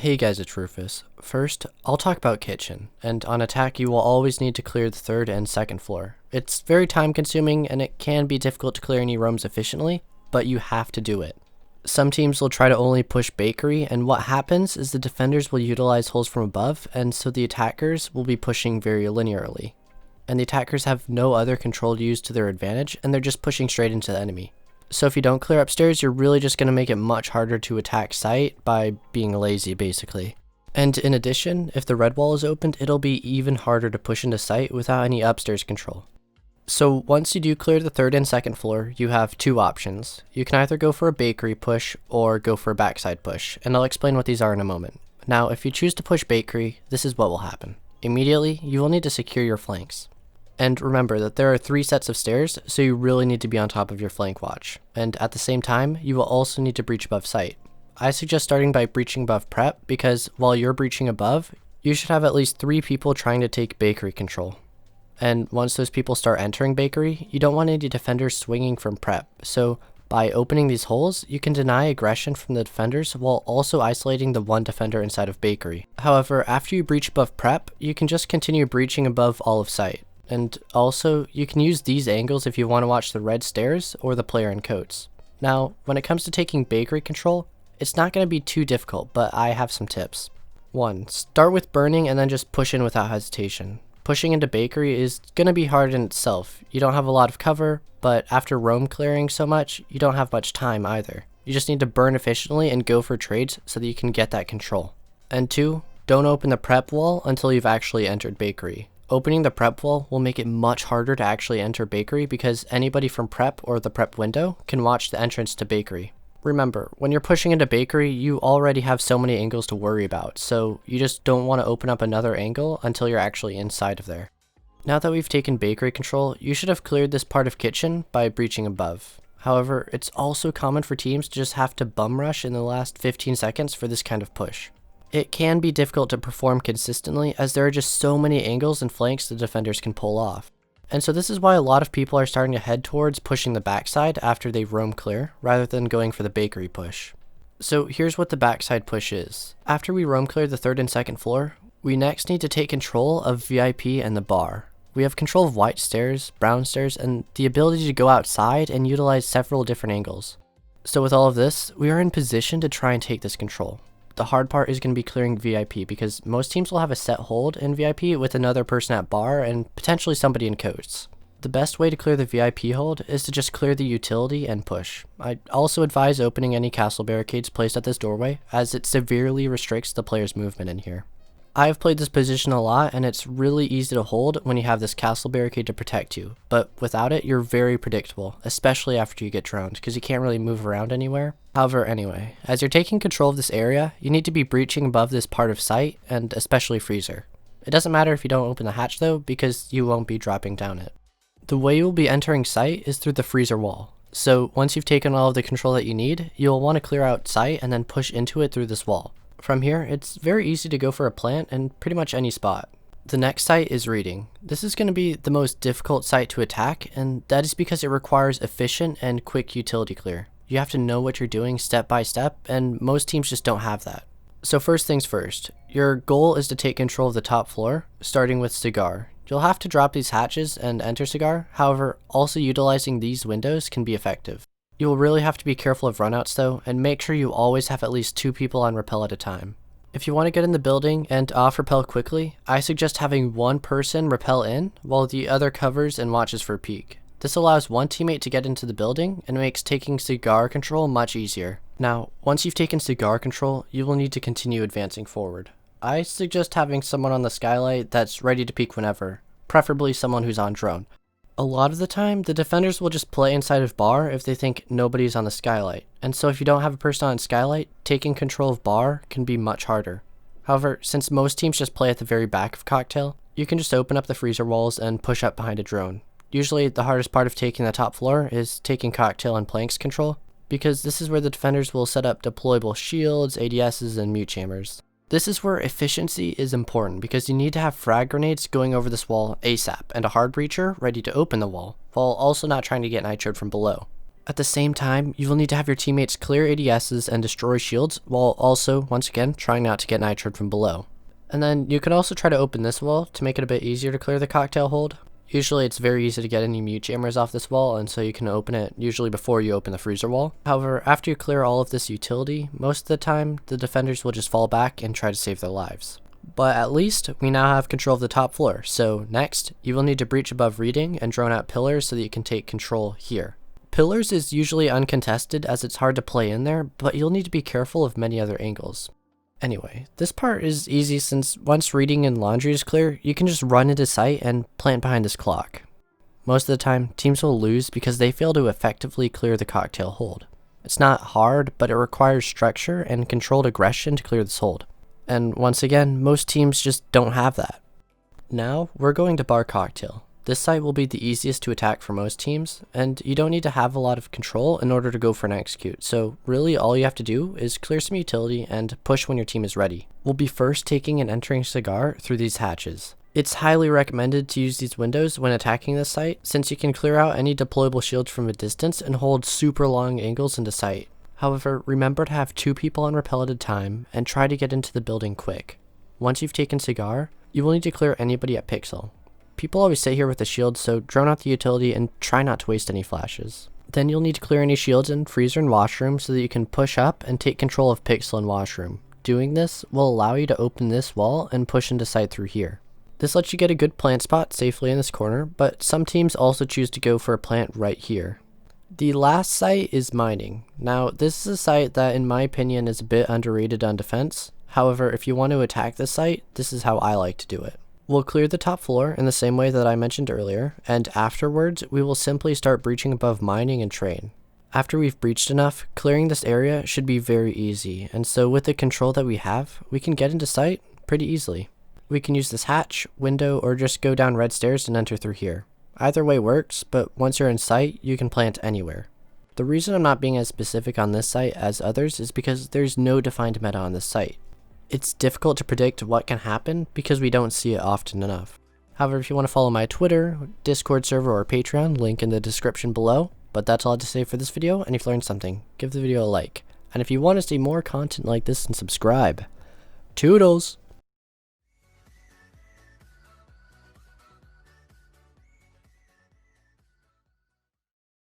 Hey guys, it's Rufus. First, I'll talk about kitchen, and on attack you will always need to clear the third and second floor. It's very time consuming and it can be difficult to clear any rooms efficiently, but you have to do it. Some teams will try to only push bakery, and what happens is the defenders will utilize holes from above, and so the attackers will be pushing very linearly. And the attackers have no other control to use to their advantage, and they're just pushing straight into the enemy. So if you don't clear upstairs, you're really just going to make it much harder to attack site by being lazy, basically. And in addition, if the red wall is opened, it'll be even harder to push into site without any upstairs control. So once you do clear the third and second floor, you have two options. You can either go for a bakery push or go for a backside push, and I'll explain what these are in a moment. Now, if you choose to push bakery, this is what will happen. Immediately, you will need to secure your flanks. And remember that there are 3 sets of stairs, so you really need to be on top of your flank watch. And at the same time, you will also need to breach above site. I suggest starting by breaching above prep, because while you're breaching above, you should have at least 3 people trying to take bakery control. And once those people start entering bakery, you don't want any defenders swinging from prep. So by opening these holes, you can deny aggression from the defenders while also isolating the one defender inside of bakery. However, after you breach above prep, you can just continue breaching above all of site. And also, you can use these angles if you want to watch the red stairs or the player in coats. Now, when it comes to taking bakery control, it's not going to be too difficult, but I have some tips. 1. Start with burning and then just push in without hesitation. Pushing into bakery is going to be hard in itself. You don't have a lot of cover, but after roam clearing so much, you don't have much time either. You just need to burn efficiently and go for trades so that you can get that control. And 2, don't open the prep wall until you've actually entered bakery. Opening the prep wall will make it much harder to actually enter bakery because anybody from prep or the prep window can watch the entrance to bakery. Remember, when you're pushing into bakery, you already have so many angles to worry about, so you just don't want to open up another angle until you're actually inside of there. Now that we've taken bakery control, you should have cleared this part of kitchen by breaching above. However, it's also common for teams to just have to bum rush in the last 15 seconds for this kind of push. It can be difficult to perform consistently as there are just so many angles and flanks the defenders can pull off. And so this is why a lot of people are starting to head towards pushing the backside after they roam clear, rather than going for the bakery push. So here's what the backside push is. After we roam clear the third and second floor, we next need to take control of VIP and the bar. We have control of white stairs, brown stairs, and the ability to go outside and utilize several different angles. So with all of this, we are in position to try and take this control. The hard part is going to be clearing VIP because most teams will have a set hold in VIP with another person at bar and potentially somebody in coats. The best way to clear the VIP hold is to just clear the utility and push. I also advise opening any castle barricades placed at this doorway as it severely restricts the player's movement in here. I have played this position a lot and it's really easy to hold when you have this castle barricade to protect you, but without it you're very predictable, especially after you get drowned because you can't really move around anywhere. However, anyway, as you're taking control of this area, you need to be breaching above this part of site and especially freezer. It doesn't matter if you don't open the hatch though because you won't be dropping down it. The way you'll be entering site is through the freezer wall. So once you've taken all of the control that you need, you'll want to clear out site and then push into it through this wall. From here, it's very easy to go for a plant in pretty much any spot. The next site is reading. This is going to be the most difficult site to attack, and that is because it requires efficient and quick utility clear. You have to know what you're doing step by step, and most teams just don't have that. So first things first, your goal is to take control of the top floor, starting with Cigar. You'll have to drop these hatches and enter Cigar, however, also utilizing these windows can be effective. You will really have to be careful of runouts though, and make sure you always have at least 2 people on rappel at a time. If you want to get in the building and off rappel quickly, I suggest having one person rappel in, while the other covers and watches for peek. This allows one teammate to get into the building, and makes taking Cigar control much easier. Now, once you've taken Cigar control, you will need to continue advancing forward. I suggest having someone on the skylight that's ready to peek whenever, preferably someone who's on drone. A lot of the time, the defenders will just play inside of bar if they think nobody's on the skylight, and so if you don't have a person on skylight, taking control of bar can be much harder. However, since most teams just play at the very back of Cocktail, you can just open up the freezer walls and push up behind a drone. Usually, the hardest part of taking the top floor is taking Cocktail and Planks control, because this is where the defenders will set up deployable shields, ADSs, and mute jammers. This is where efficiency is important because you need to have frag grenades going over this wall ASAP and a hard breacher ready to open the wall, while also not trying to get nitroed from below. At the same time, you will need to have your teammates clear ADSs and destroy shields, while also, once again, trying not to get nitroed from below. And then you can also try to open this wall to make it a bit easier to clear the cocktail hold. Usually it's very easy to get any mute jammers off this wall, and so you can open it usually before you open the freezer wall. However, after you clear all of this utility, most of the time the defenders will just fall back and try to save their lives. But at least we now have control of the top floor, so next you will need to breach above reading and drone out pillars so that you can take control here. Pillars is usually uncontested as it's hard to play in there, but you'll need to be careful of many other angles. Anyway, this part is easy since once reading and laundry is clear, you can just run into sight and plant behind this clock. Most of the time, teams will lose because they fail to effectively clear the cocktail hold. It's not hard, but it requires structure and controlled aggression to clear this hold. And once again, most teams just don't have that. Now, we're going to bar cocktail. This site will be the easiest to attack for most teams, and you don't need to have a lot of control in order to go for an execute, so really all you have to do is clear some utility and push when your team is ready. We'll be first taking and entering cigar through these hatches. It's highly recommended to use these windows when attacking this site, since you can clear out any deployable shields from a distance and hold super long angles into sight. However, remember to have 2 people on rappel at a time, and try to get into the building quick. Once you've taken cigar, you will need to clear anybody at pixel. People always sit here with the shield, so drone out the utility and try not to waste any flashes. Then you'll need to clear any shields in freezer and washroom so that you can push up and take control of pixel and washroom. Doing this will allow you to open this wall and push into sight through here. This lets you get a good plant spot safely in this corner, but some teams also choose to go for a plant right here. The last site is mining. Now, this is a site that in my opinion is a bit underrated on defense. However, if you want to attack this site, this is how I like to do it. We'll clear the top floor in the same way that I mentioned earlier, and afterwards we will simply start breaching above mining and train. After we've breached enough, clearing this area should be very easy, and so with the control that we have, we can get into sight pretty easily. We can use this hatch, window, or just go down red stairs and enter through here. Either way works, but once you're in sight, you can plant anywhere. The reason I'm not being as specific on this site as others is because there's no defined meta on this site. It's difficult to predict what can happen because we don't see it often enough. However, if you want to follow my Twitter, Discord server, or Patreon, link in the description below. But that's all I have to say for this video, and if you learned something, give the video a like. And if you want to see more content like this, then subscribe. Toodles!